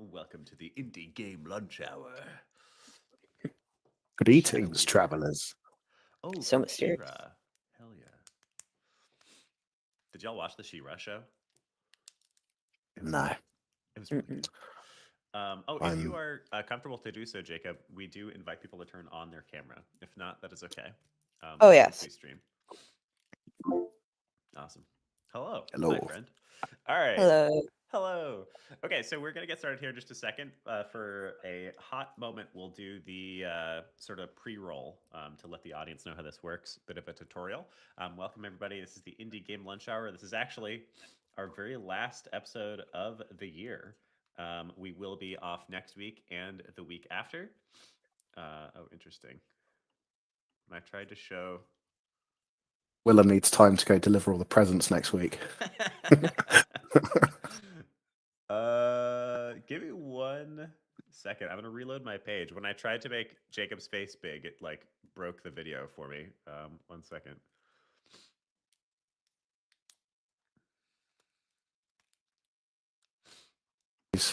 Welcome to the Indie Game Lunch Hour. Greetings, Shadowy. travelers. Oh, So from mysterious. She-Ra. Hell yeah. Did y'all watch the She-Ra show? No, It was really Mm-mm. good. If you I'm. are comfortable to do so, Jacob, we do invite people to turn on their camera. If not, that is okay. Oh, Once we yes. stream. Awesome. Hello, my Hello. friend. All right. Hello. Hello. Okay, so we're going to get started here in just a second. For a hot moment, we'll do the sort of pre-roll to let the audience know how this works. Bit of a tutorial. Welcome, everybody. This is the Indie Game Lunch Hour. This is actually our very last episode of the year. We will be off next week and the week after. Interesting. I tried to show... Willem needs time to go deliver all the presents next week. Give me 1 second. I'm gonna reload my page. When I tried to make Jacob's face big, it like broke the video for me. 1 second.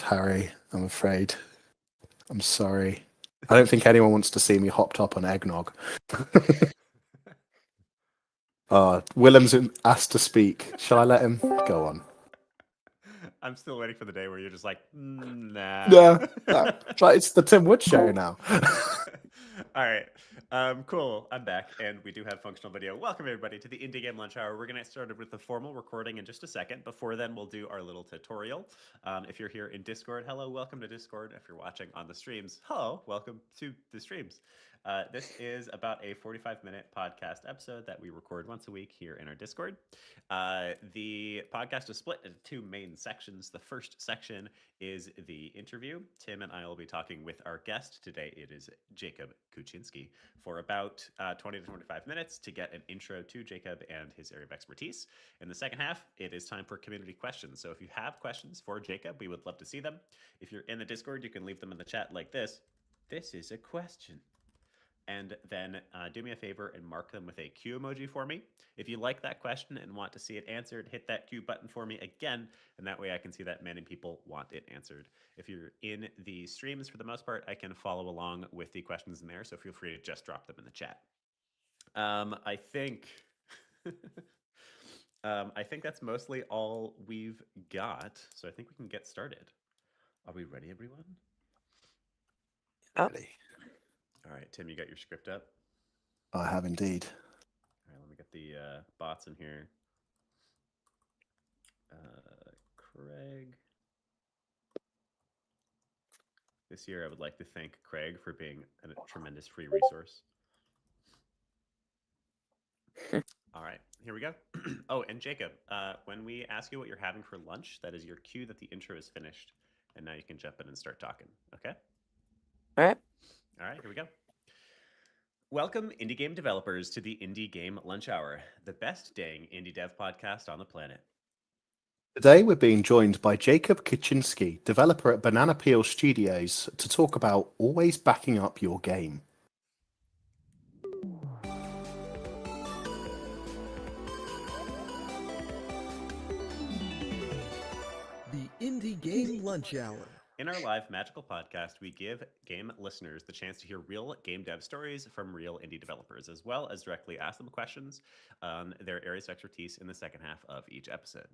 Harry, I'm afraid. I'm sorry. I don't think anyone wants to see me hopped up on eggnog. Willem's asked to speak. Shall I let him? Go on. I'm still waiting for the day where you're just like, nah. Yeah, but it's the Tim Wood show now. All right. Cool. I'm back, and we do have functional video. Welcome, everybody, to the Indie Game Lunch Hour. We're going to get started with the formal recording in just a second. Before then, we'll do our little tutorial. If you're here in Discord, hello, welcome to Discord. If you're watching on the streams, hello, welcome to the streams. This is about a 45-minute podcast episode that we record once a week here in our Discord. The podcast is split into two main sections. The first section is the interview. Tim and I will be talking with our guest today. It is Jacob Kuchinsky for about 20 to 25 minutes to get an intro to Jacob and his area of expertise. In the second half, it is time for community questions. So if you have questions for Jacob, we would love to see them. If you're in the Discord, you can leave them in the chat like this. This is a question. And then do me a favor and mark them with a Q emoji for me. If you like that question and want to see it answered, hit that Q button for me again, and that way I can see that many people want it answered. If you're in the streams, for the most part, I can follow along with the questions in there, so feel free to just drop them in the chat. I think that's mostly all we've got, so I think we can get started. Are we ready, everyone? Ready. All right, Tim, you got your script up? I have indeed. All right, let me get the bots in here. Craig. This year, I would like to thank Craig for being a tremendous free resource. All right, here we go. Oh, and Jacob, when we ask you what you're having for lunch, that is your cue that the intro is finished. And now you can jump in and start talking, okay? All right. All right, here we go. Welcome, indie game developers, to the Indie Game Lunch Hour, the best dang indie dev podcast on the planet. Today we're being joined by Jacob Kuchinsky, developer at Banana Peel Studios, to talk about always backing up your game. The Indie Game Lunch Hour. In our live magical podcast, we give game listeners the chance to hear real game dev stories from real indie developers, as well as directly ask them questions on their areas of expertise in the second half of each episode.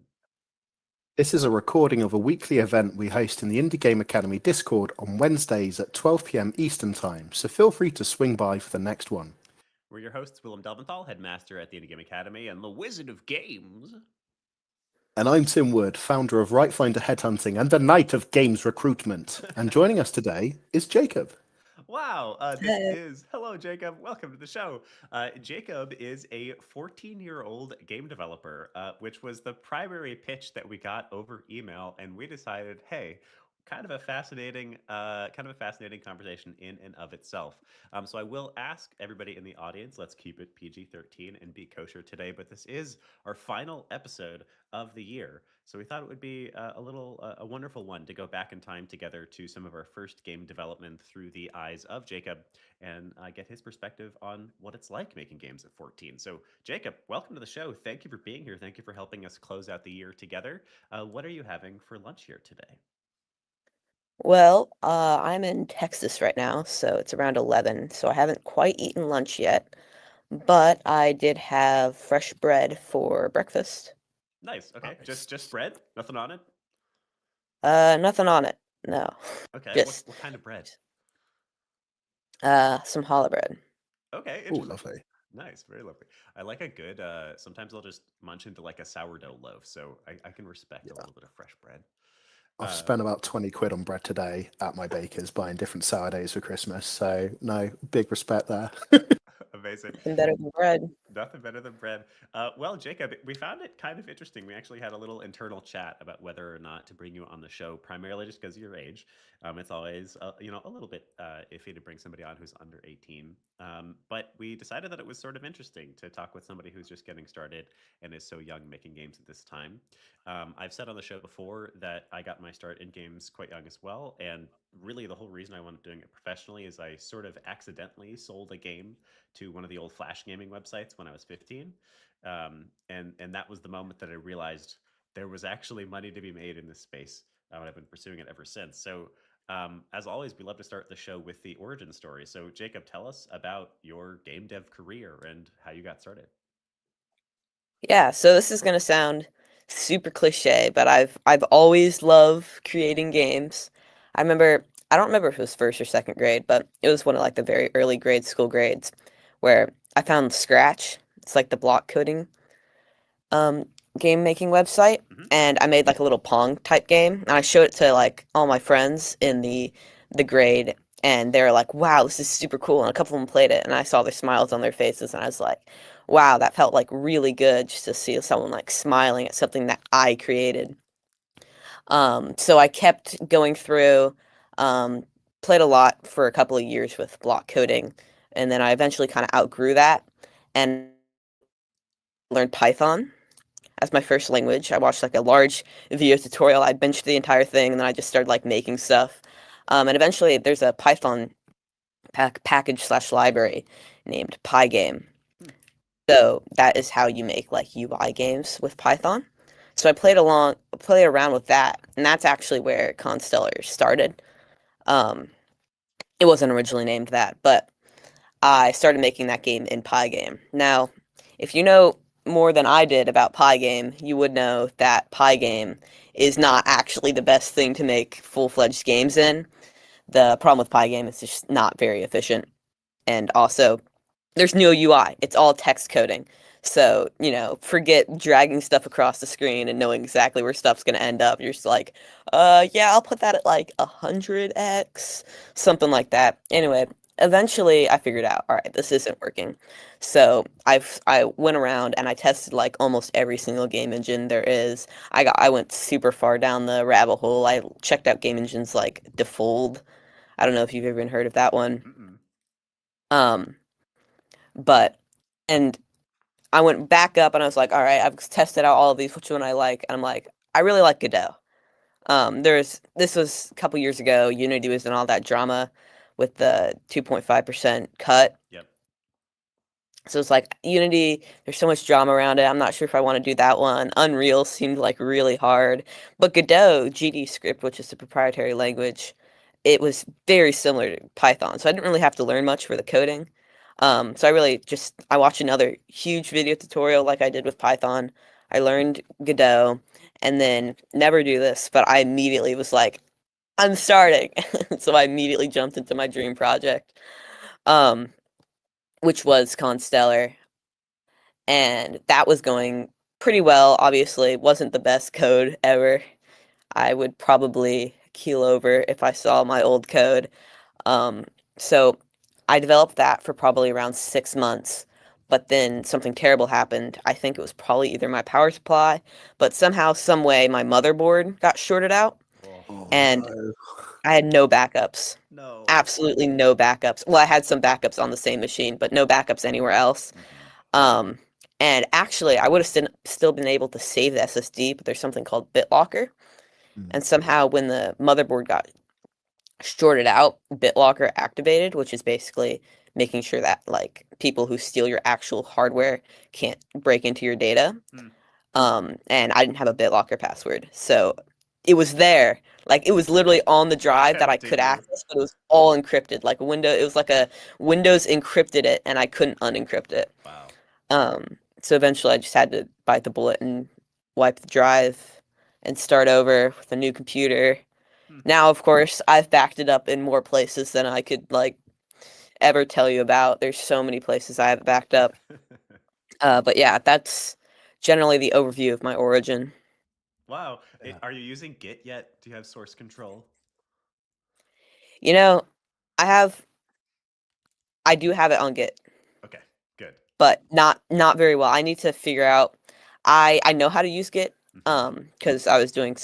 This is a recording of a weekly event we host in the Indie Game Academy Discord on Wednesdays at 12 p.m. Eastern Time, so feel free to swing by for the next one. We're your hosts, Willem Delventhal, headmaster at the Indie Game Academy, and the Wizard of Games. And I'm Tim Wood, founder of Rightfinder Headhunting and the Knight of Games Recruitment. And joining us today is Jacob. Wow, hello, Jacob. Welcome to the show. Jacob is a 14-year-old game developer, which was the primary pitch that we got over email, and we decided, hey, kind of a fascinating conversation in and of itself. So I will ask everybody in the audience, let's keep it PG-13 and be kosher today, but this is our final episode of the year. So we thought it would be a wonderful one to go back in time together to some of our first game development through the eyes of Jacob and get his perspective on what it's like making games at 14. So Jacob, welcome to the show. Thank you for being here. Thank you for helping us close out the year together. What are you having for lunch here today? Well, I'm in Texas right now, so it's around 11, so I haven't quite eaten lunch yet, but I did have fresh bread for breakfast. Nice. Okay. Nice. Just bread? Nothing on it? Nothing on it. No. Okay. Just What kind of bread? some challah bread. Okay, Oh, interesting. lovely. Nice, very lovely. I like a good sometimes I'll just munch into like a sourdough loaf, so I can respect a Yeah. little bit of fresh bread. I've Uh, spent about 20 quid on bread today at my baker's buying different sourdoughs for Christmas. So, no, big respect there. Amazing. Nothing better than bread. Nothing better than bread. Well, Jacob, we found it kind of interesting. We actually had a little internal chat about whether or not to bring you on the show, primarily just because of your age. It's always, a little bit iffy to bring somebody on who's under 18. But we decided that it was sort of interesting to talk with somebody who's just getting started and is so young making games at this time. I've said on the show before that I got my start in games quite young as well. And really, the whole reason I wanted doing it professionally is I sort of accidentally sold a game to one of the old Flash gaming websites when I was 15. And that was the moment that I realized there was actually money to be made in this space. And I've been pursuing it ever since. So, as always, we love to start the show with the origin story. So, Jacob, tell us about your game dev career and how you got started. Yeah, so this is gonna sound super cliche, but I've always loved creating games. I don't remember if it was first or second grade, but it was one of like the very early grade school grades where I found Scratch. It's like the block coding um game making website, Hmm. and I made like a little Pong type game, and I showed it to like all my friends in the grade, and they were like, "Wow, this is super cool." And a couple of them played it, and I saw their smiles on their faces, and I was like, "Wow, that felt like really good just to see someone like smiling at something that I created." So I kept going through, um, played a lot for a couple of years with block coding, and then I eventually kind of outgrew that and learned Python as my first language. I watched like a large video tutorial. I binged the entire thing, and then I just started like making stuff. And eventually, there's a Python package slash library named Pygame. Hmm. So that is how you make like UI games with Python. So I played around with that, and that's actually where Constellar started. Um, it wasn't originally named that, but I started making that game in Pygame. Now, if you know more than I did about Pygame, you would know that Pygame is not actually the best thing to make full-fledged games in. The problem with Pygame is just not very efficient. And also, there's no UI. It's all text coding. So, forget dragging stuff across the screen and knowing exactly where stuff's going to end up. You're just like, yeah, I'll put that at like 100x, something like that. Anyway, eventually I figured out, all right, this isn't working. So I went around and I tested like almost every single game engine there is. I went super far down the rabbit hole. I checked out game engines like Defold. I don't know if you've ever heard of that one. Mm-mm. Um, but and I went back up and I was like, all right, I've tested out all of these. Which one I like? And I'm like, I really like Godot. This was a couple years ago. Unity was in all that drama with the 2.5% cut. Yep. So it's like Unity, there's so much drama around it. I'm not sure if I want to do that one. Unreal seemed like really hard. But Godot, GD script, which is a proprietary language, it was very similar to Python. So I didn't really have to learn much for the coding. So I watched another huge video tutorial like I did with Python. I learned Godot and then never do this, but I immediately was like, I'm starting. So I immediately jumped into my dream project, um, which was Constellar, and that was going pretty well. Obviously, it wasn't the best code ever. I would probably keel over if I saw my old code. Um, so I developed that for probably around 6 months, but then something terrible happened. I think it was probably either my power supply, but somehow, some way, my motherboard got shorted out, Oh, Oh, and no. I had no backups. no. Absolutely no backups. Well, I had some backups on the same machine, but no backups anywhere else. Hmm. Um, and actually, I would have still been able to save the SSD, but there's something called BitLocker. Mm. And somehow, when the motherboard got shorted out, BitLocker activated, which is basically making sure that like people who steal your actual hardware can't break into your data. Hmm. And I didn't have a BitLocker password, so it was there. Like, it was literally on the drive that I Tempting could you. access, but it was all encrypted. Like, it was like a Windows encrypted it, and I couldn't unencrypt it. Wow. So eventually I just had to bite the bullet and wipe the drive and start over with a new computer. Hmm. Now, of course, I've backed it up in more places than I could, like, ever tell you about. There's so many places I have it backed up. But yeah, that's generally the overview of my origin. Wow. Yeah. Are you using Git yet? Do you have source control? You know, I do have it on Git, Okay, good. but not very well. I need to figure out. I know how to use Git, because I was doing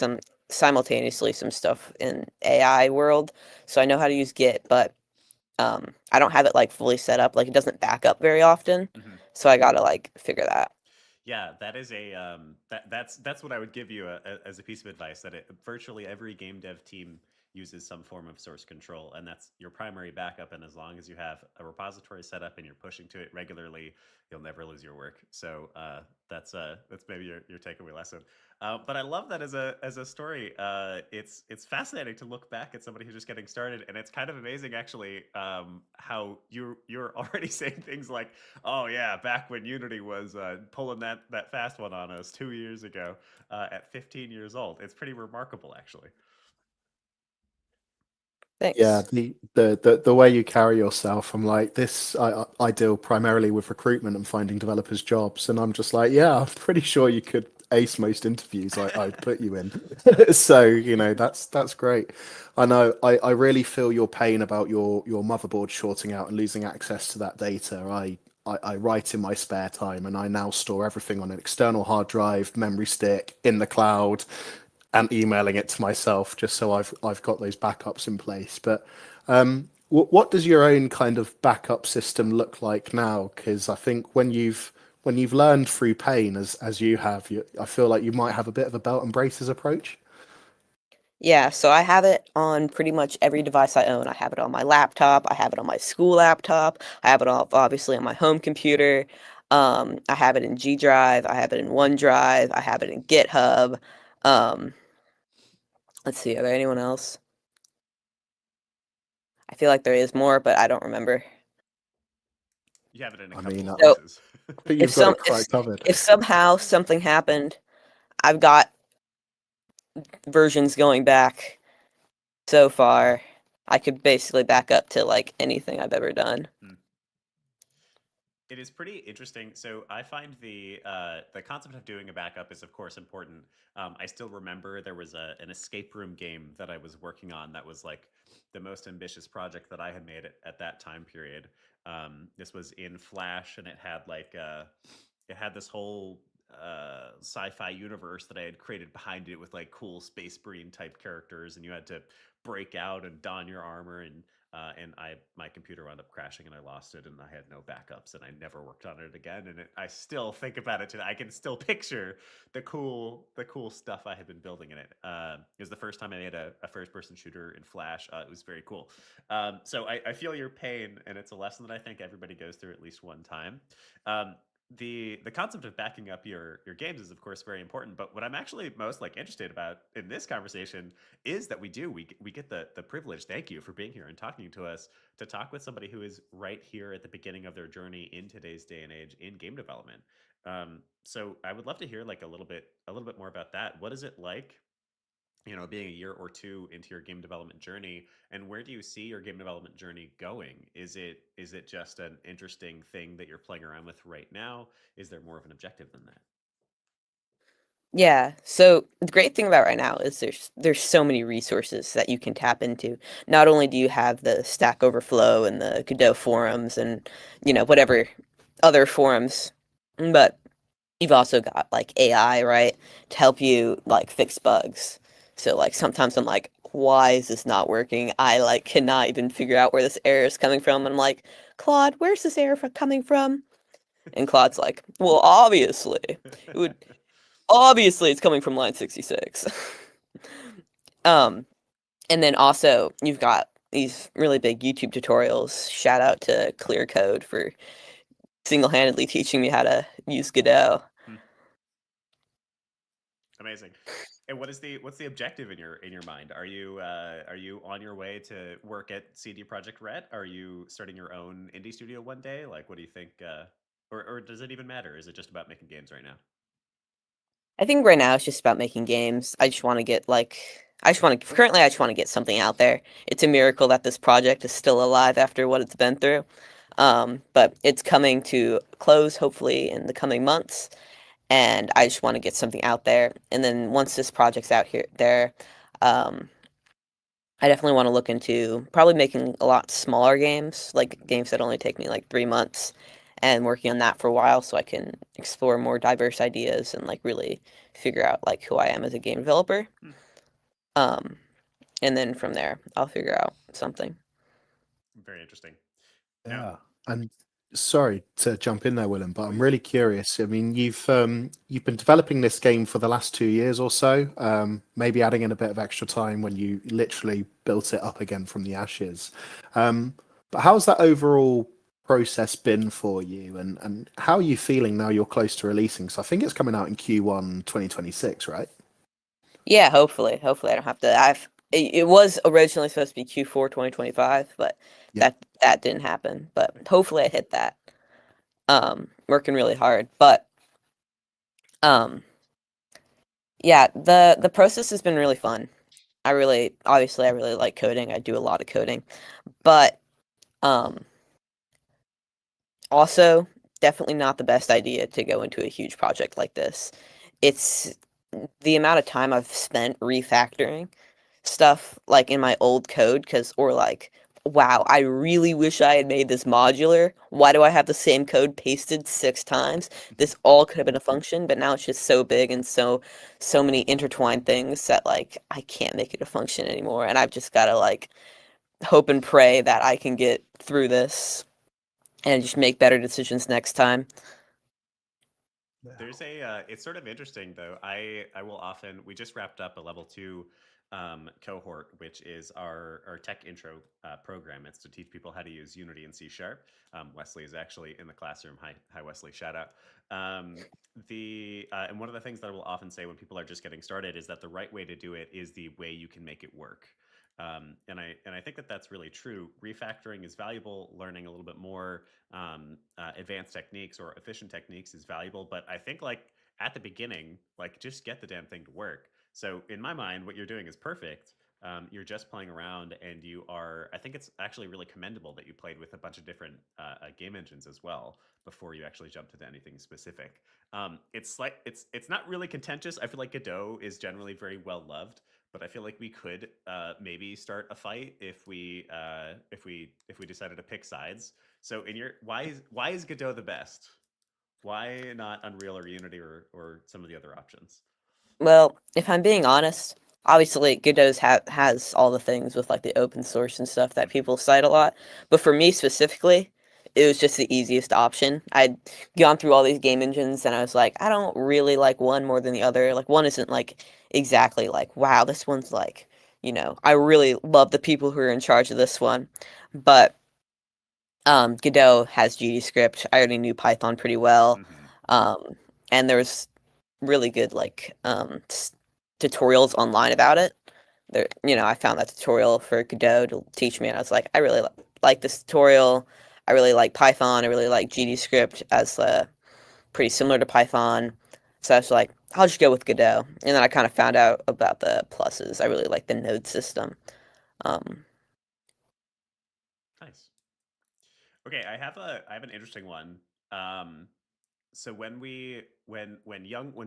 simultaneously some stuff in AI world, so I know how to use Git, but I don't have it like fully set up. Like, it doesn't back up very often, Mm-hmm. so I gotta like figure that. Yeah, that is that's what I would give you as a piece of advice, that virtually every game dev team uses some form of source control, and that's your primary backup. And as long as you have a repository set up and you're pushing to it regularly, you'll never lose your work. So that's maybe your takeaway lesson. But I love that as a story. It's fascinating to look back at somebody who's just getting started, and it's kind of amazing actually, how you're already saying things like, "Oh yeah, back when Unity was pulling that fast one on us 2 years ago, at 15 years old." It's pretty remarkable, actually. Yeah, Thanks. the way you carry yourself, I'm like this. I deal primarily with recruitment and finding developers jobs, and I'm just like, yeah, I'm pretty sure you could ace most interviews I'd put you in. So that's great. I know I really feel your pain about your motherboard shorting out and losing access to that data. I write in my spare time, and I now store everything on an external hard drive, memory stick, in the cloud, and emailing it to myself just so I've got those backups in place. But what does your own kind of backup system look like now? Because I think when you've learned through pain as you have, I feel like you might have a bit of a belt and braces approach. Yeah, so I have it on pretty much every device I own. I have it on my laptop, I have it on my school laptop, I have it obviously on my home computer. I have it in G Drive, I have it in OneDrive, I have it in GitHub. Um, let's see, are there anyone else? I feel like there is more, but I don't remember. You have it in a I couple mean, of I So places. think if you've got some it quite covered. if somehow something happened, I've got versions going back so far. I could basically back up to like anything I've ever done. Hmm. It is pretty interesting. So I find the concept of doing a backup is of course important. I still remember there was an escape room game that I was working on that was like the most ambitious project that I had made at that time period. This was in Flash, and it had this whole sci-fi universe that I had created behind it with like cool space marine type characters, and you had to break out and don your armor, and my computer wound up crashing and I lost it, and I had no backups, and I never worked on it again. And I still think about it today. I can still picture the cool stuff I had been building in it. It was the first time I made a first person shooter in Flash. It was very cool. So I feel your pain, and it's a lesson that I think everybody goes through at least one time. Um, the concept of backing up your games is of course very important, but what I'm actually most like interested about in this conversation is that we get the privilege, thank you for being here and talking to us, to talk with somebody who is right here at the beginning of their journey in today's day and age in game development. So I would love to hear like a little bit more about that. What is it like, being a year or two into your game development journey, and where do you see your game development journey going? Is it just an interesting thing that you're playing around with right now? Is there more of an objective than that? Yeah. So the great thing about right now is there's so many resources that you can tap into. Not only do you have the Stack Overflow and the Godot forums and whatever other forums, but you've also got like AI, right, to help you like fix bugs. So like sometimes I'm like, why is this not working? I like cannot even figure out where this error is coming from. And I'm like, Claude, where's this error coming from? And Claude's like, well, obviously it's coming from line 66. um, and then also you've got these really big YouTube tutorials. Shout out to Clear Code for single-handedly teaching me how to use Godot. Amazing. And what's the objective in your mind? Are you on your way to work at CD Projekt Red? Are you starting your own indie studio one day? Like, what do you think? Or does it even matter? Is it just about making games right now? I think right now it's just about making games. I just want to get currently I just want to get something out there. It's a miracle that this project is still alive after what it's been through. But it's coming to close hopefully in the coming months, and I just want to get something out there. And then once this project's out there, um, I definitely want to look into probably making a lot smaller games, like games that only take me like 3 months, and working on that for a while so I can explore more diverse ideas and like really figure out like who I am as a game developer. Hmm. Um, and then from there, I'll figure out something. Very interesting. Yeah. Now, And sorry to jump in there, Willem, but I'm please. really curious. I mean, you've been developing this game for the last 2 years or so, maybe adding in a bit of extra time when you literally built it up again from the ashes. But how's that overall process been for you, and how are you feeling now you're close to releasing? So I think it's coming out in Q1 2026, right? Yeah, hopefully I don't have to. It was originally supposed to be Q4 2025, but Yeah. that didn't happen. But hopefully I hit that. Working really hard, but um, yeah, the process has been really fun. I really like coding. I do a lot of coding, but um, also definitely not the best idea to go into a huge project like this. It's the amount of time I've spent refactoring stuff like in my old code or like, wow, I really wish I had made this modular. Why do I have the same code pasted 6 times? This all could have been a function, but now it's just so big and so many intertwined things that like I can't make it a function anymore, and I've just got to like hope and pray that I can get through this and just make better decisions next time. There's it's sort of interesting though. I will often, we just wrapped up a level 2 cohort, which is our tech intro program. It's to teach people how to use Unity and C Sharp. Wesley is actually in the classroom. Hi Wesley, shout out. And one of the things that I will often say when people are just getting started is that the right way to do it is the way you can make it work. And I think that that's really true. Refactoring is valuable. Learning a little bit more advanced techniques or efficient techniques is valuable. But I think like at the beginning, like just get the damn thing to work. So in my mind, what you're doing is perfect. You're just playing around, and you are. I think it's actually really commendable that you played with a bunch of different game engines as well before you actually jumped into anything specific. It's not really contentious. I feel like Godot is generally very well loved, but I feel like we could maybe start a fight if we decided to pick sides. So why is Godot the best? Why not Unreal or Unity or some of the other options? Well, if I'm being honest, obviously Godot's has all the things with like the open source and stuff that people cite a lot. But for me specifically, it was just the easiest option. I'd gone through all these game engines and I was like, I don't really like one more than the other. Like one isn't like exactly like, wow, this one's like, I really love the people who are in charge of this one. But Godot has GDScript. I already knew Python pretty well. Mm-hmm. Um, and there was really good like tutorials online about it. I found that tutorial for Godot to teach me, and I was like, I really like this tutorial. I really like Python. I really like GDScript as pretty similar to Python. So I was like, I'll just go with Godot. And then I kind of found out about the pluses. I really like the node system. Um, Nice. Okay, I have an interesting one. Um, so when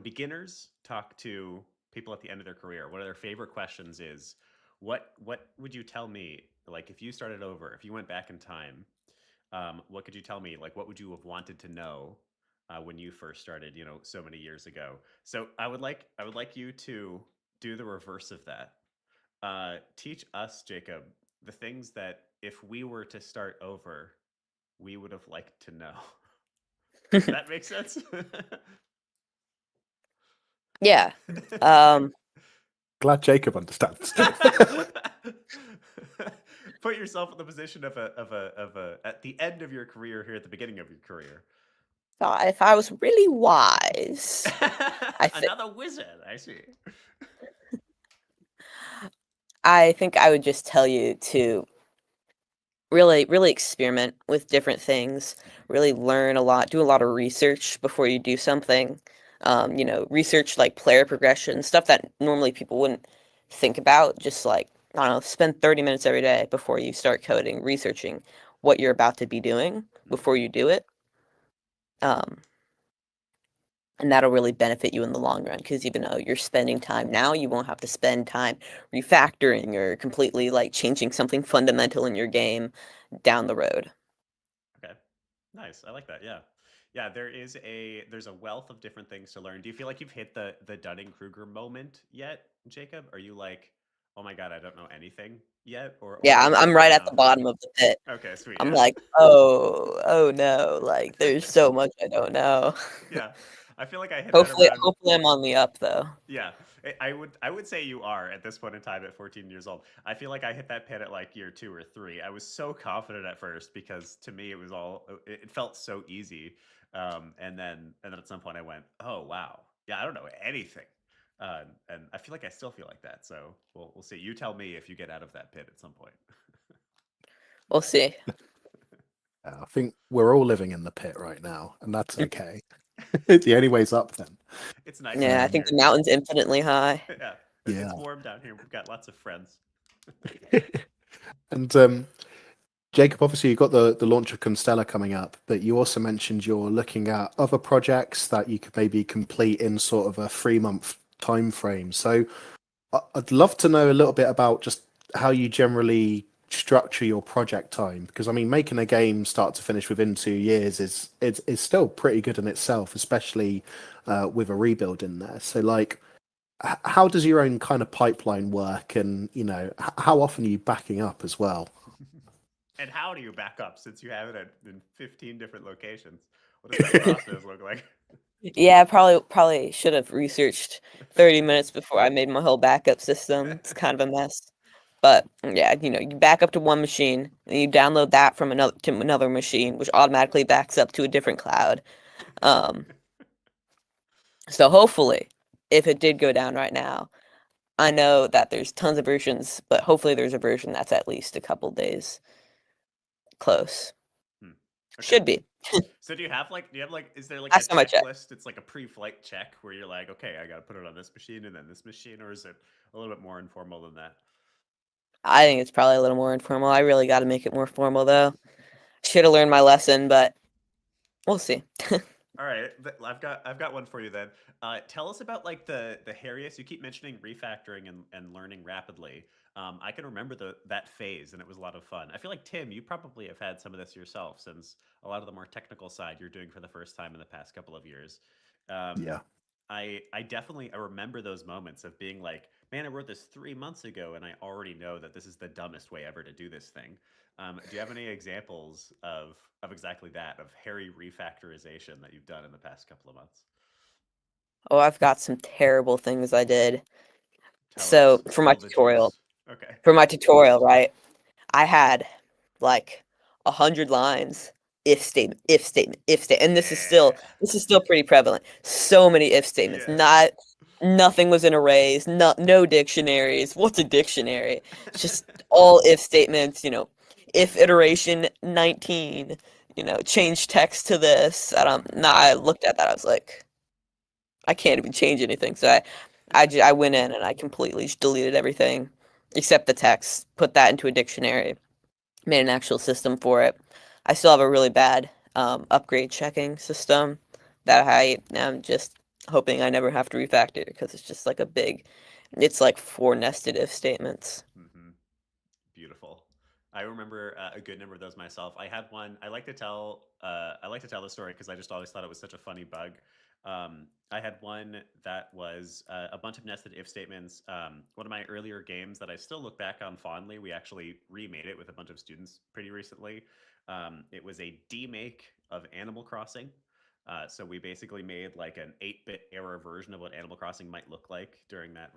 beginners talk to people at the end of their career, one of their favorite questions is, what would you tell me, like if you started over, if you went back in time, what could you tell me, like what would you have wanted to know when you first started, so many years ago? So I would like you to do the reverse of that. Teach us, Jacob, the things that if we were to start over, we would have liked to know. Does that make sense? yeah. Um, Glad Jacob understands. Put yourself in the position of a at the end of your career here at the beginning of your career. if I was really wise, I think. Another wizard, I see. I think I would just tell you to really experiment with different things, really learn a lot, do a lot of research before you do something. Research like player progression, stuff that normally people wouldn't think about. Just like, I don't know, spend 30 minutes every day before you start coding, researching what you're about to be doing before you do it. Um, and that'll really benefit you in the long run because even though you're spending time now, you won't have to spend time refactoring or completely like changing something fundamental in your game down the road. Okay. Nice. I like that. Yeah. Yeah, there's a wealth of different things to learn. Do you feel like you've hit the Dunning-Kruger moment yet, Jacob? Are you like, "Oh my God, I don't know anything yet?" Or Yeah, are I'm you I'm like right right at now? the bottom of the pit. Okay, sweet. I'm Yeah. like, oh no, like there's so much I don't know. Yeah. I feel like I hit that Hopefully, around. hopefully I'm on the up though. Yeah, I would say you are at this point in time at 14 years old. I feel like I hit that pit at like year 2 or 3. I was so confident at first because to me it was all it felt so easy. And then at some point I went, "Oh, wow. Yeah, I don't know anything." And I feel like I still feel like that. So we'll see. You tell me if you get out of that pit at some point. We'll see. I think we're all living in the pit right now, and that's okay. The only way's up then. It's nice Yeah, I down think the here. mountain's infinitely high. Yeah, it's Yeah. warm down here. We've got lots of friends. And Jacob, obviously you've got the launch of Constellar coming up, but you also mentioned you're looking at other projects that you could maybe complete in sort of a 3-month time frame. So I'd love to know a little bit about just how you generally structure your project time, because I mean, making a game start to finish within 2 years is still pretty good in itself, especially with a rebuild in there. So like, how does your own kind of pipeline work, and how often are you backing up as well? And how do you back up since you have it in 15 different locations? What does that process look like? Yeah, probably should have researched 30 minutes before I made my whole backup system. It's kind of a mess. But yeah, you back up to one machine, and you download that from another machine, which automatically backs up to a different cloud. Um, so hopefully, if it did go down right now, I know that there's tons of versions, but hopefully there's a version that's at least a couple days close. Hmm. Okay. Should be. So do you have like is there like a Last time I checked. checklist? It's like a pre-flight check where you're like, okay, I got to put it on this machine and then this machine, or is it a little bit more informal than that? I think it's probably a little more informal. I really got to make it more formal though. Should have learned my lesson, but we'll see. All right, I've got one for you then. Tell us about like the hairiest. You keep mentioning refactoring and learning rapidly. I can remember that phase, and it was a lot of fun. I feel like Tim, you probably have had some of this yourself, since a lot of the more technical side you're doing for the first time in the past couple of years. Um, Yeah. I remember those moments of being like, man, I wrote this 3 months ago, and I already know that this is the dumbest way ever to do this thing. Do you have any examples of exactly that, of hairy refactorization that you've done in the past couple of months? Oh, I've got some terrible things I did. Tell So us, spill the juice. Okay. for my tutorial, right? I had like 100 lines. If statement, if statement, if statement, and Yeah. this is still pretty prevalent. So many if statements. Yeah. Nothing was in arrays. No dictionaries. What's a dictionary? It's just all if statements. If iteration 19. Change text to this. I looked at that. I was like, I can't even change anything. So I went in and I completely just deleted everything except the text. Put that into a dictionary. Made an actual system for it. I still have a really bad upgrade checking system that I am just hoping I never have to refactor because it's just like it's like 4 nested if statements. Hmm. Beautiful. I remember a good number of those myself. I had one. I like to tell. I like to tell the story because I just always thought it was such a funny bug. I had one that was a bunch of nested if statements. One of my earlier games that I still look back on fondly. We actually remade it with a bunch of students pretty recently. It was a demake of Animal Crossing. So we basically made like an 8-bit era version of what Animal Crossing might look like during that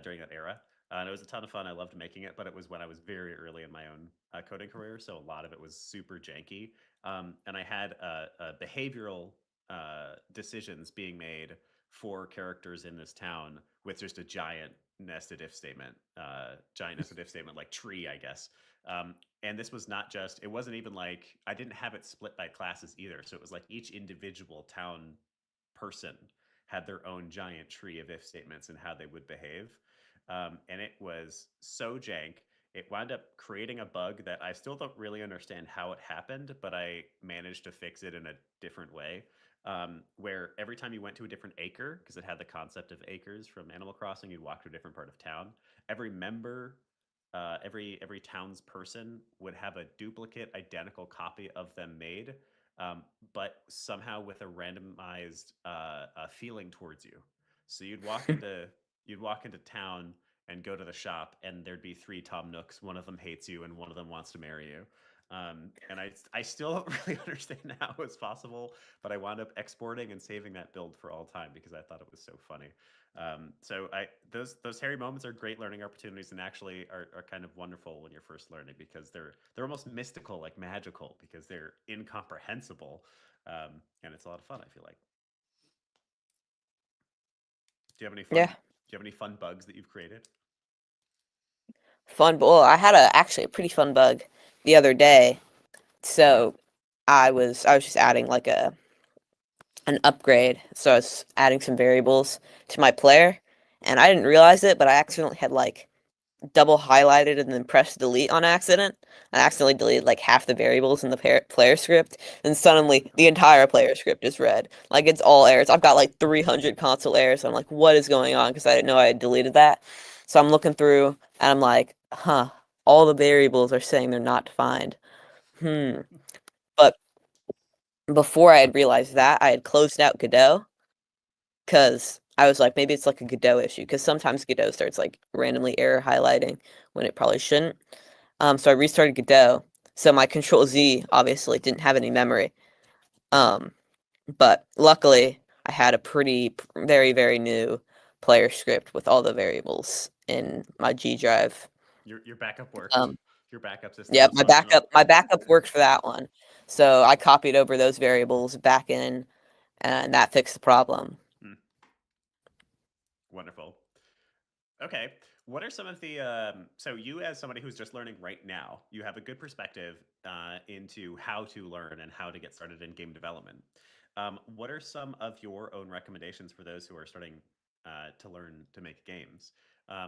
during that era. And it was a ton of fun. I loved making it, but it was when I was very early in my own coding career, so a lot of it was super janky. And I had behavioral decisions being made for characters in this town with just a giant nested if statement, like tree, I guess. And this was not just, it wasn't even like, I didn't have it split by classes either. So it was like each individual town person had their own giant tree of if statements and how they would behave. And it was so jank. It wound up creating a bug that I still don't really understand how it happened, but I managed to fix it in a different way. Where every time you went to a different acre, because it had the concept of acres from Animal Crossing, you'd walk to a different part of town. Every member, every town's person would have a duplicate, identical copy of them made, but somehow with a randomized feeling towards you. So you'd walk into town and go to the shop, and there'd be three Tom Nooks. One of them hates you, and one of them wants to marry you. And I still don't really understand how it's possible, but I wound up exporting and saving that build for all time because I thought it was so funny. So those hairy moments are great learning opportunities, and actually are kind of wonderful when you're first learning because they're almost mystical, like magical, because they're incomprehensible, and it's a lot of fun. I feel like. Do you have any fun? Yeah, Do you have any fun bugs that you've created? fun. Well, I had actually a pretty fun bug the other day. So I was just adding like an upgrade. So I was adding some variables to my player, and I didn't realize it, but I accidentally had like double highlighted and then pressed delete on accident. I accidentally deleted like half the variables in the player script, and suddenly the entire player script is red. Like it's all errors. I've got like 300 console errors. I'm like, what is going on? Because I didn't know I had deleted that. So I'm looking through and I'm like, huh, all the variables are saying they're not defined. Hmm. But before I had realized that, I had closed out Godot because I was like, maybe it's like a Godot issue. Because sometimes Godot starts like randomly error highlighting when it probably shouldn't. So I restarted Godot. So my Control Z obviously didn't have any memory. Um, but luckily I had a very, very new player script with all the variables in my G drive. Your backup worked. Um, Your backup system yeah, was functional. my backup worked for that one. So I copied over those variables back in, and that fixed the problem. Hmm, wonderful. Okay. What are some of the so you as somebody who's just learning right now, you have a good perspective into how to learn and how to get started in game development. What are some of your own recommendations for those who are starting to learn to make games?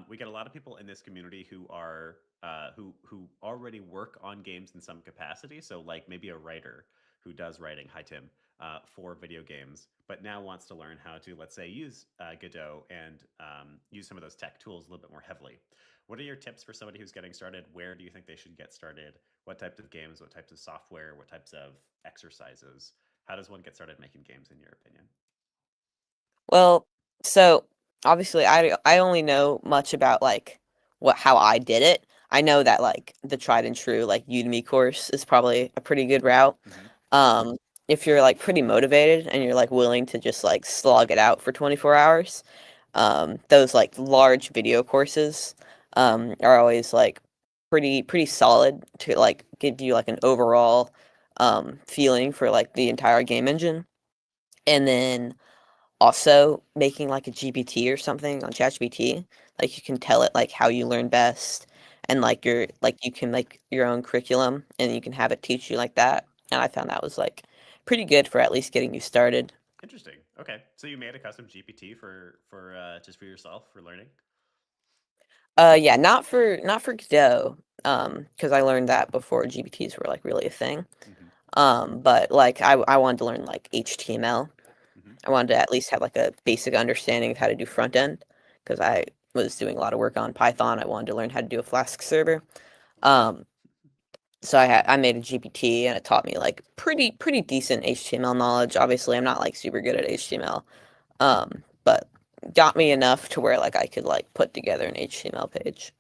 We get a lot of people in this community who are who already work on games in some capacity. So like maybe a writer who does writing. Hi Tim. For video games, but now wants to learn how to, let's say, use Godot and use some of those tech tools a little bit more heavily. What are your tips for somebody who's getting started? Where do you think they should get started? What types of games? What types of software? What types of exercises? How does one get started making games, in your opinion? Well, so obviously I only know much about like how I did it. I know that like the tried and true like Udemy course is probably a pretty good route. Mm-hmm. Um, if you're like pretty motivated and you're like willing to just like slog it out for 24 hours, those like large video courses are always like pretty solid to like give you like an overall feeling for like the entire game engine. And then also making like a GPT or something on ChatGPT, like you can tell it like how you learn best, and like you can make your own curriculum and you can have it teach you like that. And I found that was like pretty good for at least getting you started. Interesting. Okay, so you made a custom GPT for just for yourself for learning. Yeah, not for Godot, because I learned that before GPTs were like really a thing. Mm-hmm. But like I wanted to learn like HTML. Mm-hmm. I wanted to at least have like a basic understanding of how to do front end because I was doing a lot of work on Python. I wanted to learn how to do a Flask server. Um, so I made a GPT and it taught me like pretty decent HTML knowledge. Obviously, I'm not like super good at HTML, but got me enough to where like I could like put together an HTML page.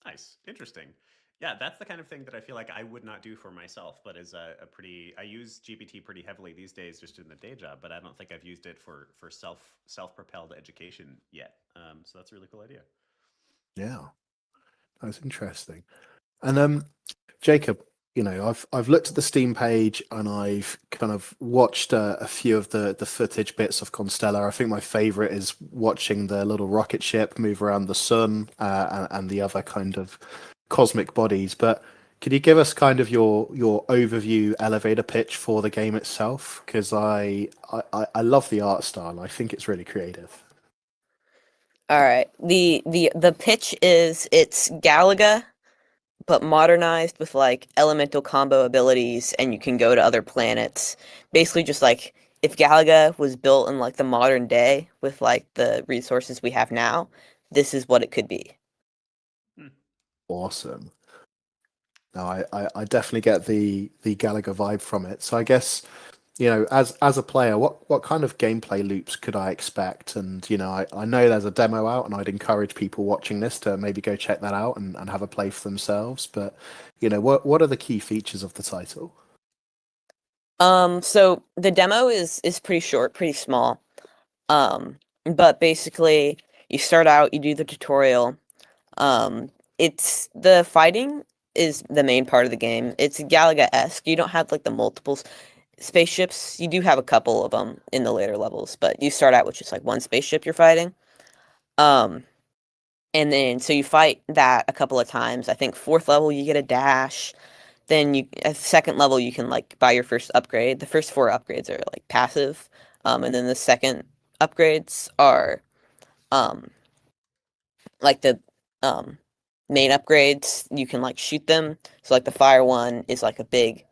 Nice. Interesting. Yeah, that's the kind of thing that I feel like I would not do for myself, but is a pretty. I use GPT pretty heavily these days, just in the day job. But I don't think I've used it for self propelled education yet. So that's a really cool idea. Yeah, that's interesting. And Jacob, I've looked at the Steam page and I've kind of watched a few of the footage bits of Constellar. I think my favorite is watching the little rocket ship move around the sun, and the other kind of cosmic bodies. But could you give us kind of your overview elevator pitch for the game itself? Because I love the art style. I think it's really creative. All right. The pitch is it's Galaga, but modernized with like elemental combo abilities, and you can go to other planets. Basically, just like if Galaga was built in like the modern day with like the resources we have now, this is what it could be. Awesome. No, I definitely get the Galaga vibe from it. So I guess, as a player, what kind of gameplay loops could I expect? And I know there's a demo out, and I'd encourage people watching this to maybe go check that out and have a play for themselves. But what are the key features of the title? So the demo is pretty short, pretty small. But basically you start out, you do the tutorial. It's the fighting is the main part of the game. It's Galaga-esque. You don't have like the multiple spaceships. You do have a couple of them in the later levels, but you start out with just like one spaceship you're fighting. Um, and then so you fight that a couple of times. I think fourth level you get a dash. Then at second level you can like buy your first upgrade. The first four upgrades are like passive, and then the second upgrades are um like the main upgrades. You can like shoot them. So like the fire one is like a big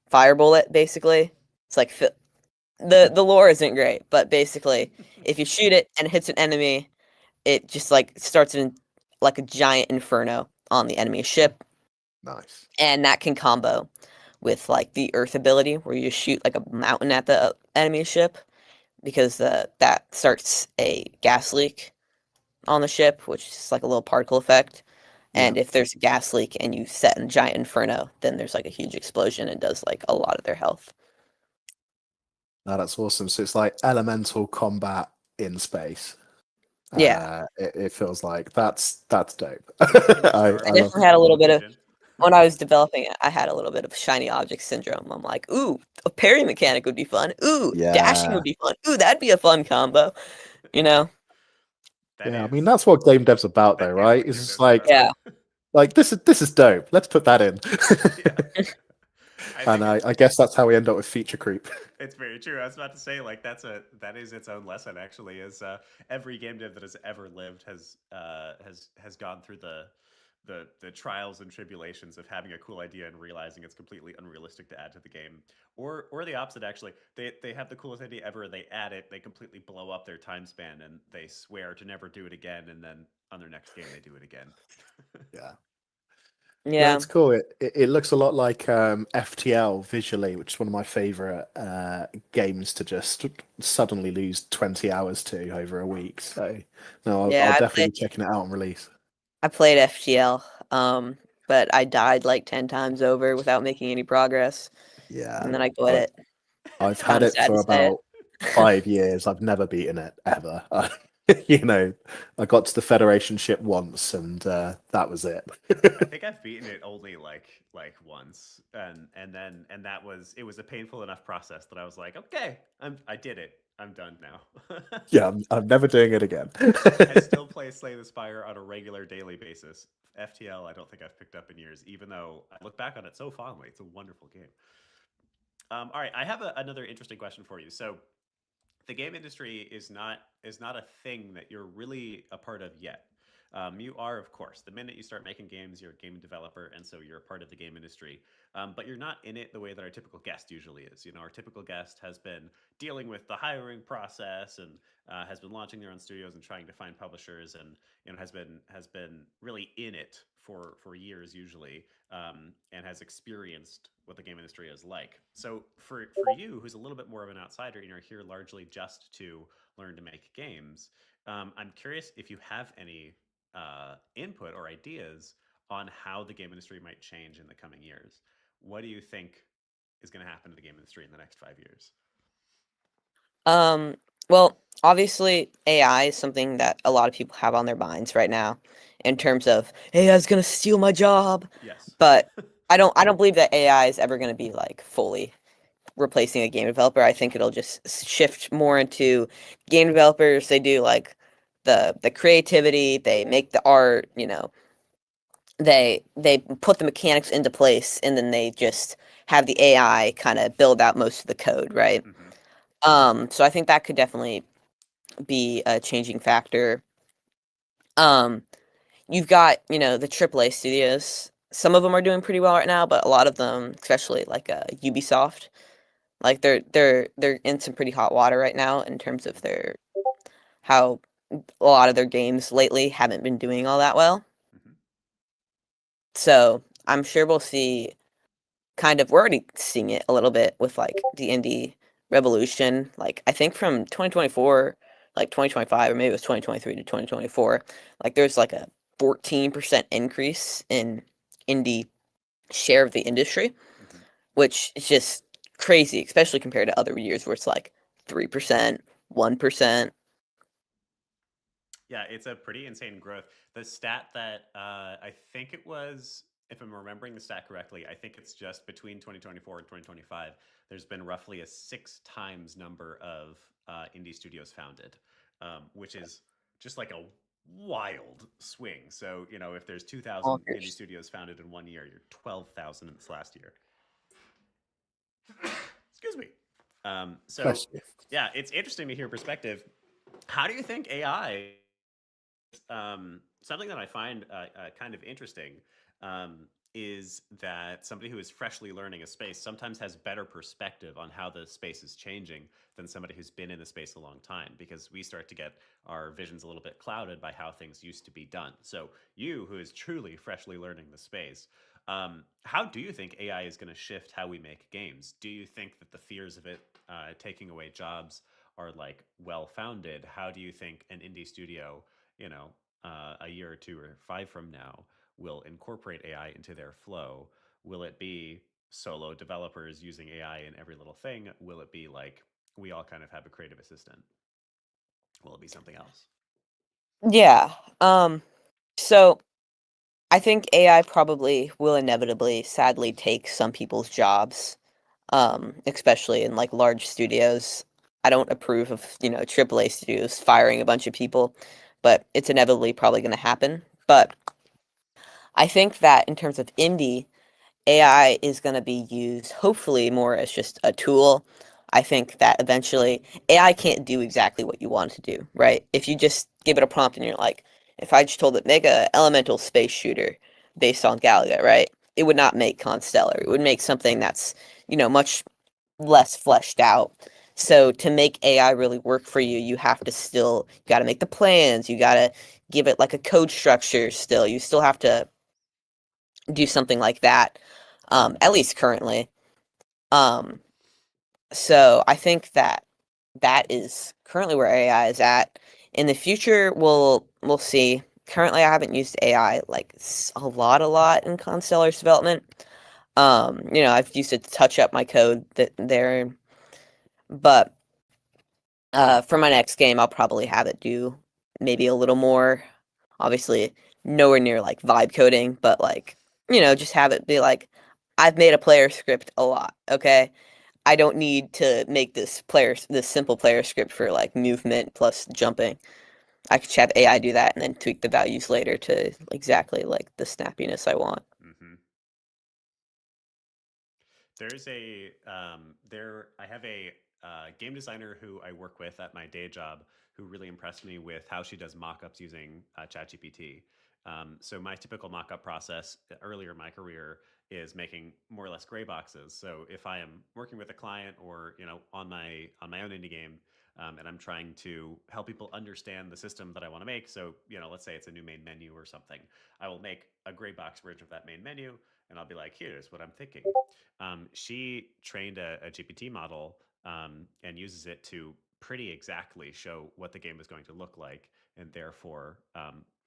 fire bullet. Basically, it's like the lore isn't great, but basically if you shoot it and it hits an enemy, it just like starts in like a giant inferno on the enemy ship. Nice. And that can combo with like the earth ability where you shoot like a mountain at the enemy ship, because that starts a gas leak on the ship, which is like a little particle effect. And Yeah. if there's a gas leak and you set a giant inferno, then there's like a huge explosion and does like a lot of their health. No, that's awesome. So it's like elemental combat in space. Yeah. It feels like that's dope. I I love definitely had a little bit of when I was developing it, I had a little bit of shiny object syndrome. I'm like, ooh, a parry mechanic would be fun. Ooh, dashing Yeah. would be fun. Ooh, that'd be a fun combo. You know? That Yeah, I is mean that's what game dev's about though, that is right? what It's game just dev's about. Yeah. like this is dope. Let's put that in. Yeah. I And think I guess that's how we end up with feature creep. it's very true. I was about to say, like, that is its own lesson. Actually, is every game dev that has ever lived has gone through the trials and tribulations of having a cool idea and realizing it's completely unrealistic to add to the game, or the opposite. Actually, they have the coolest idea ever. They add it, they completely blow up their time span, and they swear to never do it again. And then on their next game, they do it again. Yeah. Yeah. That's cool. It looks a lot like FTL visually, which is one of my favorite games to just suddenly lose 20 hours to over a week. So no, I'll Yeah, definitely be checking it out on release. I played FGL, but I died like 10 times over without making any progress, Yeah. and then I quit it. I've had Kinda it sad for to say it. about 5 years. I've never beaten it ever. I got to the Federation ship once, and that was it. I think I've beaten it only like once, and then it was a painful enough process that I was like, okay, I did it. I'm done now. Yeah, I'm never doing it again. I still play Slay the Spire on a regular daily basis. FTL, I don't think I've picked up in years, even though I look back on it so fondly. It's a wonderful game. All right, I have another interesting question for you. So, the game industry is not a thing that you're really a part of yet. You are, of course, the minute you start making games, you're a game developer, and so you're a part of the game industry. But you're not in it the way that our typical guest usually is. You know, our typical guest has been dealing with the hiring process and has been launching their own studios and trying to find publishers, and has been really in it for years usually, and has experienced what the game industry is like. So for you, who's a little bit more of an outsider, and you're here largely just to learn to make games, I'm curious if you have any input or ideas on how the game industry might change in the coming years. What do you think is going to happen to the game industry in the next 5 years? Well, obviously AI is something that a lot of people have on their minds right now in terms of AI is going to steal my job. Yes. But I don't believe that AI is ever going to be like fully replacing a game developer. I think it'll just shift more into game developers. They do like the creativity, they make the art, you know, they put the mechanics into place, and then they just have the AI kind of build out most of the code, right? Hmm. So I think that could definitely be a changing factor. Um, you've got, you know, the AAA studios. Some of them are doing pretty well right now, but a lot of them, especially like Ubisoft, like they're in some pretty hot water right now in terms of their how a lot of their games lately haven't been doing all that well. Hmm. So I'm sure we'll see kind of we're already seeing it a little bit with like the indie revolution. Like I think from 2024, like 2025, or maybe it was 2023 to 2024, like there's like a 14% increase in indie share of the industry, Hmm. which is just crazy, especially compared to other years where it's like 3%, 1%. Yeah, it's a pretty insane growth. The stat that I think it was, if I'm remembering the stat correctly, I think it's just between 2024 and 2025, there's been roughly a 6 times number of indie studios founded, which is just like a wild swing. So, you know, if there's 2,000 indie Bonkers. studios founded in one year, you're 12,000 in this last year. Excuse me. So, Bless you. yeah, it's interesting to hear perspective. How do you think AI something that I find kind of interesting um, is that somebody who is freshly learning a space sometimes has better perspective on how the space is changing than somebody who's been in the space a long time, because we start to get our visions a little bit clouded by how things used to be done. So you, who is truly freshly learning the space, how do you think AI is going to shift how we make games? Do you think that the fears of it taking away jobs are like well founded? How do you think an indie studio, you know, a year or 2 or 5 from now will incorporate AI into their flow? Will it be solo developers using AI in every little thing? Will it be like we all kind of have a creative assistant? Will it be something else? Yeah. So I think AI probably will inevitably, sadly, take some people's jobs, especially in like large studios. I don't approve of, you know, AAA studios firing a bunch of people, but it's inevitably probably going to happen. But I think that in terms of indie, AI is going to be used hopefully more as just a tool. I think that eventually AI can't do exactly what you want it to do, right? If you just give it a prompt and you're like, if I just told it make a elemental space shooter based on Galaga, right? It would not make Constellar. It would make something that's, you know, much less fleshed out. So to make AI really work for you, you have to still you got to make the plans. You got to give it like a code structure. Still, you still have to do something like that. At least currently. Um, so I think that that is currently where AI is at. In the future, we'll see. Currently, I haven't used AI like a lot in Constellar's development. You know, I've used it to touch up my code that there, but for my next game, I'll probably have it do maybe a little more. Obviously, nowhere near like vibe coding, but like, you know, just have it be like, I've made a player script a lot. Okay, I don't need to make this simple player script for like movement plus jumping. I could just have AI do that and then tweak the values later to exactly like the snappiness I want. Hmm. There's a there. I have a game designer who I work with at my day job who really impressed me with how she does mock-ups using ChatGPT. So my typical mock-up process earlier in my career is making more or less gray boxes. So if I am working with a client or, you know, on my own indie game, and I'm trying to help people understand the system that I want to make. So, you know, let's say it's a new main menu or something. I will make a gray box version of that main menu, and I'll be like, here's what I'm thinking. She trained a GPT model and uses it to pretty exactly show what the game is going to look like, and therefore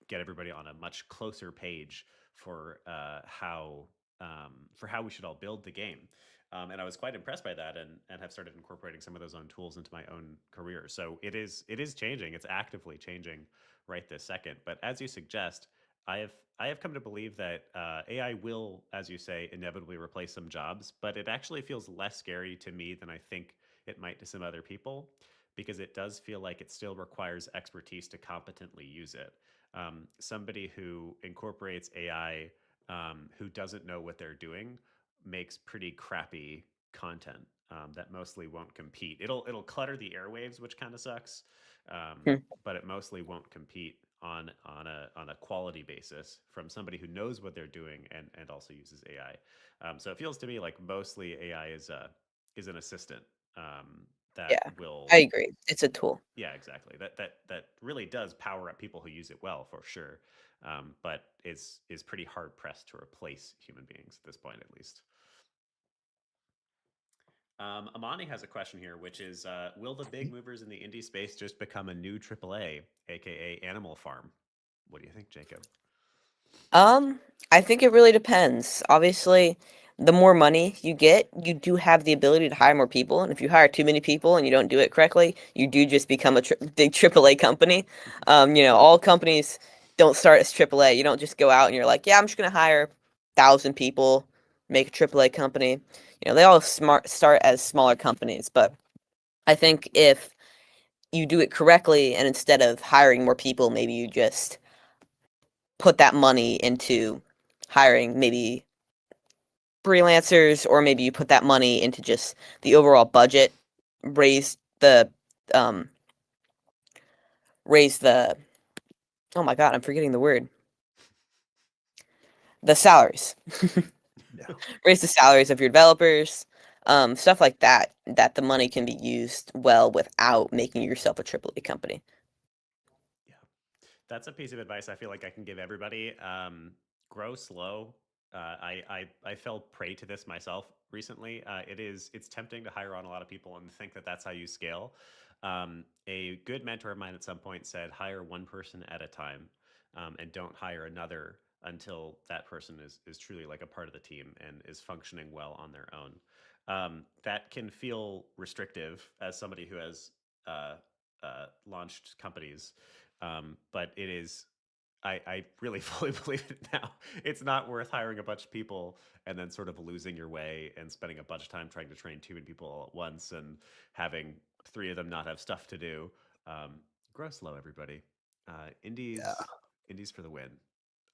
get everybody on a much closer page for how we should all build the game. And I was quite impressed by that, and have started incorporating some of those own tools into my own career. So it is changing. It's actively changing right this second. But as you suggest, I have come to believe that AI will, as you say, inevitably replace some jobs, but it actually feels less scary to me than I think it might to some other people, because it does feel like it still requires expertise to competently use it. Somebody who incorporates AI, who doesn't know what they're doing, makes pretty crappy content that mostly won't compete. It'll clutter the airwaves, which kind of sucks, Hmm. but it mostly won't compete on a quality basis from somebody who knows what they're doing and also uses AI. So it feels to me like mostly AI is an assistant that Yeah, will, I agree. It's a tool. yeah, exactly, that really does power up people who use it well for sure, but is pretty hard pressed to replace human beings at this point, at least. Amani has a question here, which is, will the big movers in the indie space just become a new AAA, aka Animal Farm? What do you think, Jacob? Um, I think it really depends. Obviously, the more money you get, you do have the ability to hire more people, and if you hire too many people and you don't do it correctly, you do just become a big AAA company. All companies don't start as AAA. You don't just go out and you're like, yeah, I'm just gonna hire 1,000 people, make a AAA company. They all start as smaller companies, but I think if you do it correctly, and instead of hiring more people, maybe you just put that money into hiring maybe freelancers, or maybe you put that money into just the overall budget, raise the um raise the oh my god, I'm forgetting the word. The salaries. Yeah. Raise the salaries of your developers. Stuff like that the money can be used well without making yourself a AAA company. Yeah, that's a piece of advice I feel like I can give everybody. Grow slow. I fell prey to this myself recently. It's tempting to hire on a lot of people and think that that's how you scale. A good mentor of mine at some point said, hire one person at a time, and don't hire another until that person is truly like a part of the team and is functioning well on their own. That can feel restrictive as somebody who has uh, launched companies, but it is. I really fully believe it now. It's not worth hiring a bunch of people and then sort of losing your way and spending a bunch of time trying to train too many people all at once and having three of them not have stuff to do. Grow slow, everybody. Yeah. Indies for the win.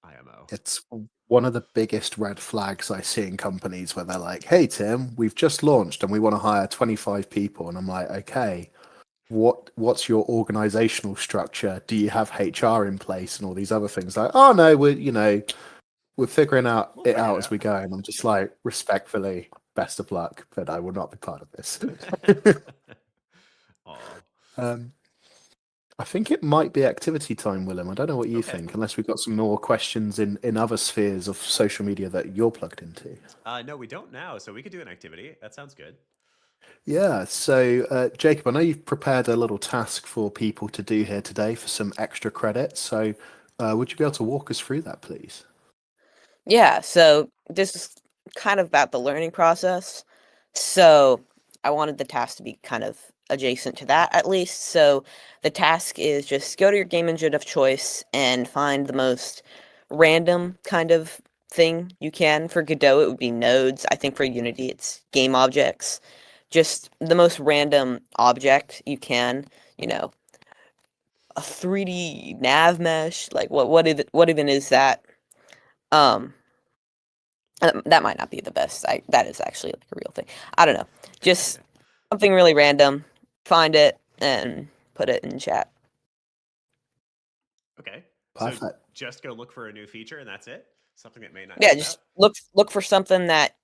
IMO. It's one of the biggest red flags I see in companies where they're like, "Hey Tim, we've just launched and we want to hire 25 people." And I'm like, "Okay, what's your organizational structure? Do you have HR in place and all these other things?" Like, "Oh no, we're figuring We'll it figure out it as out. we go." And I'm just like, respectfully, best of luck, but I will not be part of this. Aw. um, I think it might be activity time, Willem. I don't know what you Okay. think, unless we've got some more questions in other spheres of social media that you're plugged into. No, we don't now, so we could do an activity. That sounds good. Yeah, so Jacob, I know you've prepared a little task for people to do here today for some extra credit. So would you be able to walk us through that, please? Yeah, so this is kind of about the learning process. So I wanted the task to be kind of adjacent to that at least. So the task is just go to your game engine of choice and find the most random kind of thing you can. For Godot, it would be nodes. I think for Unity, it's game objects. Just the most random object you can, you know, a 3D nav mesh. Like what even is that? Um, that might not be the best. That is actually like a real thing. I don't know. Just something really random. Find it and put it in chat. Okay. So Perfect. just go look for a new feature and that's it? Something that may not Yeah, turn just out? look for something that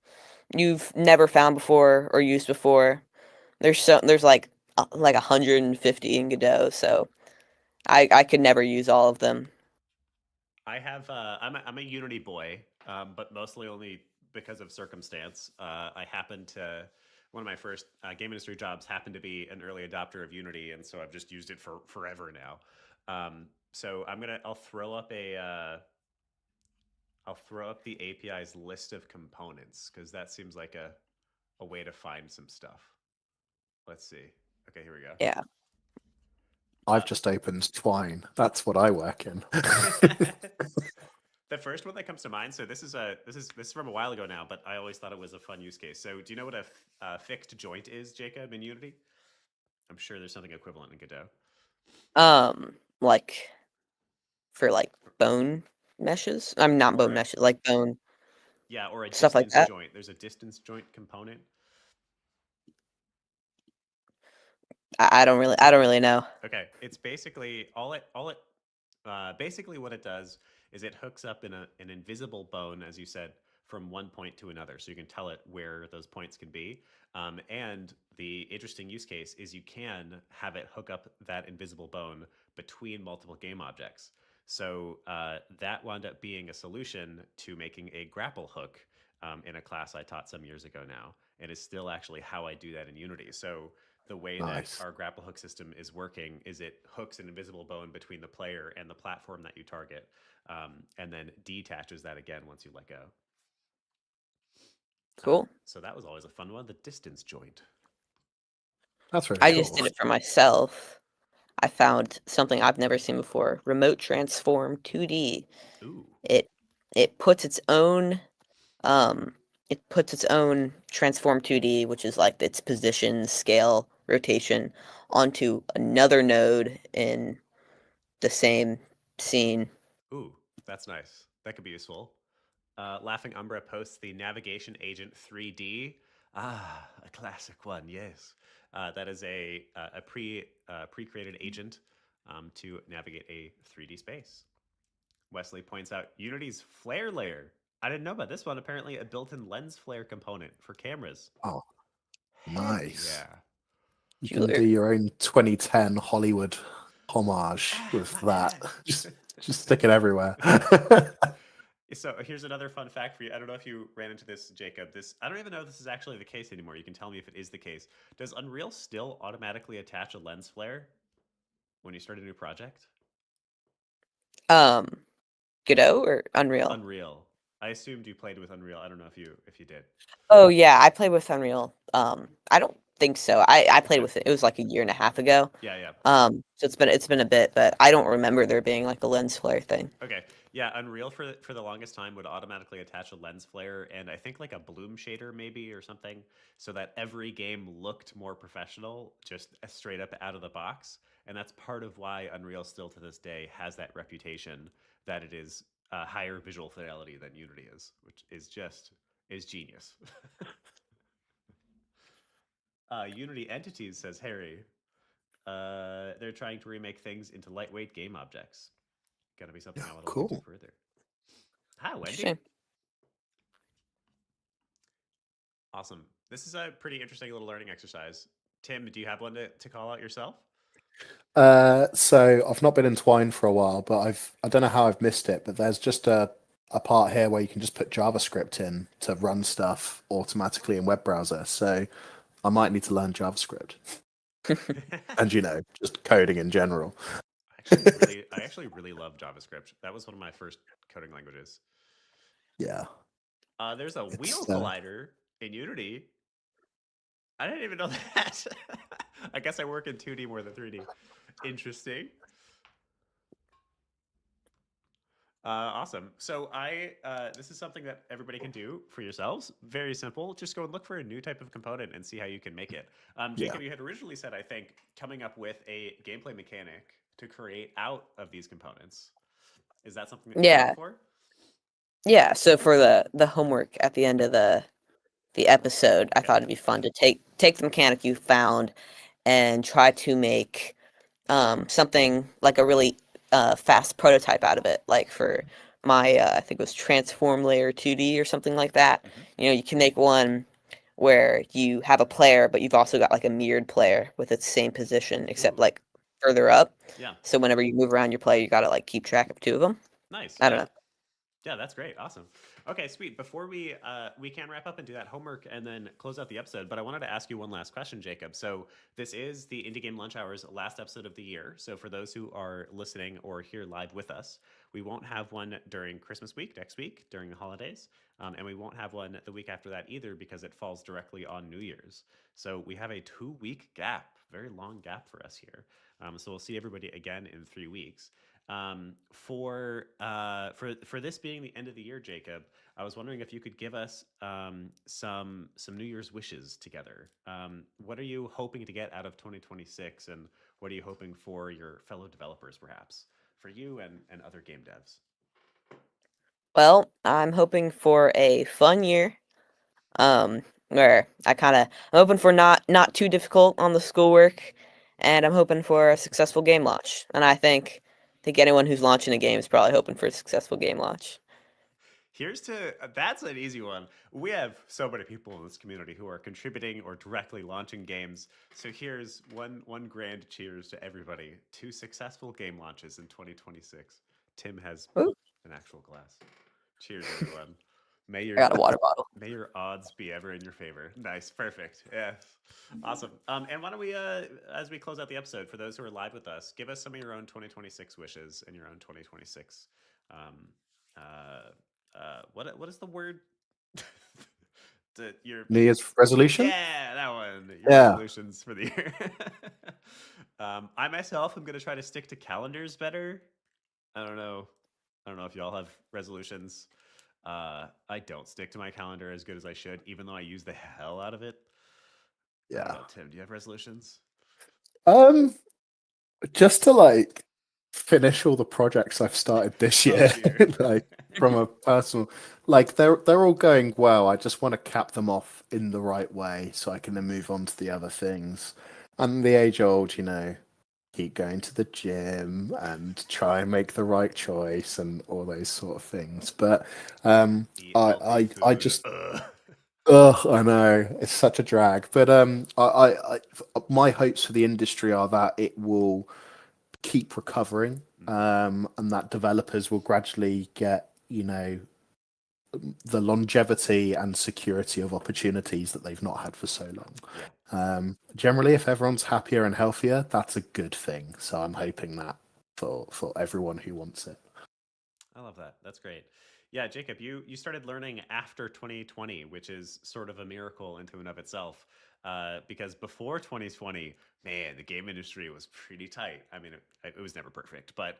you've never found before or used before. There's like 150 in Godot, so I could never use all of them. I have I'm a Unity boy, but mostly only because of circumstance. I happened to one of my first game industry jobs happened to be an early adopter of Unity, and so I've just used it for forever now. So I'll throw up the API's list of components because that seems like a way to find some stuff. Let's see. Okay, here we go. Yeah. I've just opened Twine. That's what I work in. The first one that comes to mind. So this is from a while ago now, but I always thought it was a fun use case. So do you know what a fixed joint is, Jacob, in Unity? I'm sure there's something equivalent in Godot. Like for like bone meshes. I'm not bone meshes, like bone Yeah, or a stuff like distance that. joint. There's a distance joint component. I don't really know. Okay, it's basically basically what it does is it hooks up in an invisible bone, as you said, from one point to another, so you can tell it where those points can be. And the interesting use case is you can have it hook up that invisible bone between multiple game objects. So that wound up being a solution to making a grapple hook in a class I taught some years ago now, and is still actually how I do that in Unity. So the way that Nice. our grapple hook system is working is it hooks an invisible bone between the player and the platform that you target, and then detaches that again once you let go. Cool. So that was always a fun one, the distance joint. That's really I cool. just did it for myself. I found something I've never seen before. Remote transform 2D. Ooh. It it puts its own um it puts its own transform 2D, which is like its position, scale, rotation, onto another node in the same scene. Ooh, that's nice. That could be useful. Laughing Umbra posts the Navigation Agent 3D. Ah, a classic one. Yes, that is a pre-created agent to navigate a 3D space. Wesley points out Unity's flare layer. I didn't know about this one. Apparently, a built-in lens flare component for cameras. Oh, Heck nice. yeah. You can do Cooler. your own 2010 Hollywood homage with that. Just stick it everywhere. So here's another fun fact for you. I don't know if you ran into this, Jacob. I don't even know if this is actually the case anymore. You can tell me if it is the case. Does Unreal still automatically attach a lens flare when you start a new project? Um, Godot or Unreal? Unreal. I assumed you played with Unreal. I don't know if you did. Oh yeah, I played with Unreal. I don't think so. I played Okay. with it. It was like a year and a half ago. Yeah, yeah. So it's been a bit, but I don't remember there being like a lens flare thing. Okay. Yeah, Unreal for the longest time would automatically attach a lens flare and I think like a bloom shader maybe or something so that every game looked more professional just straight up out of the box. And that's part of why Unreal still to this day has that reputation that it is higher visual fidelity than Unity is, which is genius. Unity Entities, says Harry. They're trying to remake things into lightweight game objects. Got to be something I want to look into Cool. further. Hi, Wendy. Interesting. Awesome. This is a pretty interesting little learning exercise. Tim, do you have one to call out yourself? So I've not been entwined for a while, but I don't know how I've missed it, but there's just a part here where you can just put JavaScript in to run stuff automatically in web browser. So I might need to learn JavaScript. And just coding in general. I actually really love JavaScript. That was one of my first coding languages. Yeah. There's a wheel It's collider in Unity. I didn't even know that. I guess I work in 2D more than 3D. Interesting. Awesome. So this is something that everybody can do for yourselves. Very simple. Just go and look for a new type of component and see how you can make it. Jacob, you had originally said, I think, coming up with a gameplay mechanic to create out of these components. Is that something that you're Yeah. going for? Yeah, so for the homework at the end of the episode, I Okay. thought it'd be fun to take the mechanic you found and try to make something like a really fast prototype out of it. Like for my I think it was transform layer 2D or something like that. Mhm. You can make one where you have a player, but you've also got like a mirrored player with its same position, except Ooh. like further up. Yeah. So whenever you move around your player, you gotta like keep track of two of them. Nice. I don't Yeah. know. Yeah, that's great. Awesome. Okay, sweet. Before we can wrap up and do that homework and then close out the episode, but I wanted to ask you one last question, Jacob. So this is the Indie Game Lunch Hour's last episode of the year. So for those who are listening or here live with us, we won't have one during Christmas week next week during the holidays, and we won't have one the week after that either because it falls directly on New Year's. So we have a 2-week gap, very long gap for us here. So we'll see everybody again in 3 weeks. For this being the end of the year, Jacob, I was wondering if you could give us some New Year's wishes together. What are you hoping to get out of 2026, and what are you hoping for your fellow developers, perhaps for you and other game devs? Well, I'm hoping for a fun year. Where I'm hoping for not too difficult on the schoolwork, and I'm hoping for a successful game launch. And I think anyone who's launching a game is probably hoping for a successful game launch. That's an easy one. We have so many people in this community who are contributing or directly launching games. So here's one grand cheers to everybody to successful game launches in 2026. Tim has Ooh, an actual glass. Cheers, everyone. May I your got a water bottle. may your odds be ever in your favor. Nice, perfect. Yeah, awesome. And why don't we, as we close out the episode, for those who are live with us, give us some of your own 2026 wishes and your own 2026. Um, what is the word? Your New Year's resolution? yeah, that one. Your Yeah. resolutions for the year. I myself am gonna try to stick to calendars better. I don't know. I don't know if y'all have resolutions. I don't stick to my calendar as good as I should, even though I use the hell out of it. I don't Yeah. know, Tim. Do you have resolutions? Um, just to like finish all the projects I've started this Oh year, dear. like from a personal, like they're all going well. I just want to cap them off in the right way so I can then move on to the other things. And the age old, keep going to the gym and try and make the right choice and all those sort of things. But Eat I healthy I food. just ugh, I know it's such a drag. But my hopes for the industry are that it will keep recovering, and that developers will gradually get, the longevity and security of opportunities that they've not had for so long. Yeah. Generally, if everyone's happier and healthier, that's a good thing. So I'm hoping that for everyone who wants it. I love that. That's great. Yeah, Jacob, you started learning after 2020, which is sort of a miracle into and of itself. Because before 2020, man, the game industry was pretty tight. I mean, it was never perfect, but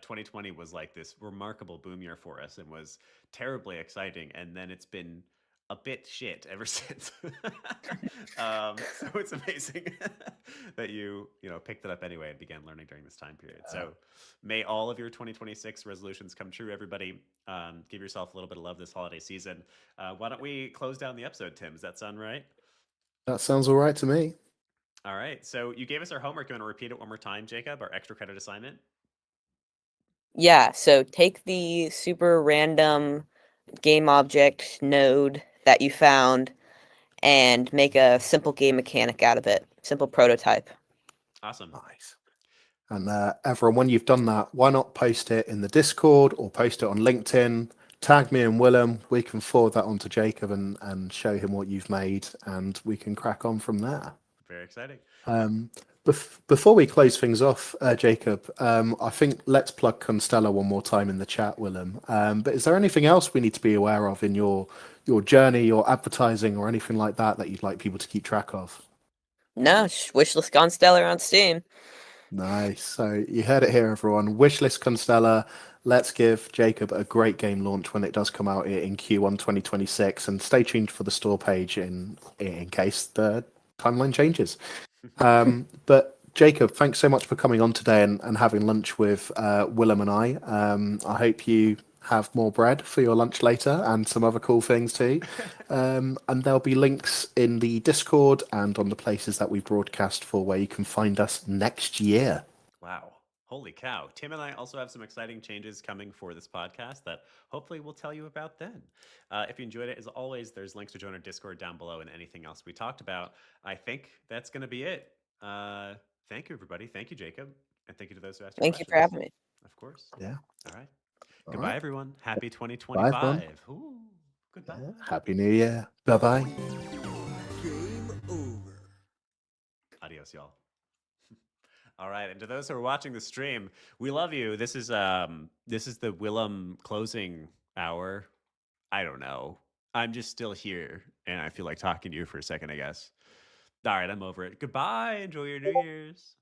2020 was like this remarkable boom year for us and was terribly exciting. And then it's been a bit shit ever since. So it's amazing that you picked it up anyway and began learning during this time period. So may all of your 2026 resolutions come true, everybody. Give yourself a little bit of love this holiday season. Why don't we close down the episode, Tim? Does that sound right? That sounds all right to me. All right. So you gave us our homework. You want to repeat it one more time, Jacob? Our extra credit assignment? Yeah, so take the super random game object node that you found and make a simple game mechanic out of it. Simple prototype. Awesome. Nice. And everyone, when you've done that, why not post it in the Discord or post it on LinkedIn? Tag me and Willem. We can forward that on to Jacob and show him what you've made, and we can crack on from there. Very exciting. Um, before we close things off, Jacob, I think let's plug Constellar one more time in the chat, Willem. But is there anything else we need to be aware of in your journey, your advertising, or anything like that you'd like people to keep track of? No, wishlist Constellar on Steam. Nice. So you heard it here, everyone. Wishlist Constellar. Let's give Jacob a great game launch when it does come out in Q1 2026, and stay tuned for the store page in case the timeline changes. But Jacob, thanks so much for coming on today and having lunch with Willem and I. I hope you have more bread for your lunch later and some other cool things too. And there'll be links in the Discord and on the places that we broadcast for where you can find us next year. Wow. Holy cow. Tim and I also have some exciting changes coming for this podcast that hopefully we'll tell you about then. If you enjoyed it, as always, there's links to join our Discord down below and anything else we talked about. I think that's going to be it. Thank you, everybody. Thank you, Jacob. And thank you to those who asked your Thank you questions. for having me. Of course. Yeah. All right. All Goodbye, right. everyone. Happy Bye, everyone. 2025. Ooh, goodbye. Yeah. Happy New Year. Bye bye. Game over. Adios, y'all. All right, and to those who are watching the stream, we love you. This is the Willem closing hour. I don't know. I'm just still here, and I feel like talking to you for a second, I guess. All right, I'm over it. Goodbye. Enjoy your New Year's.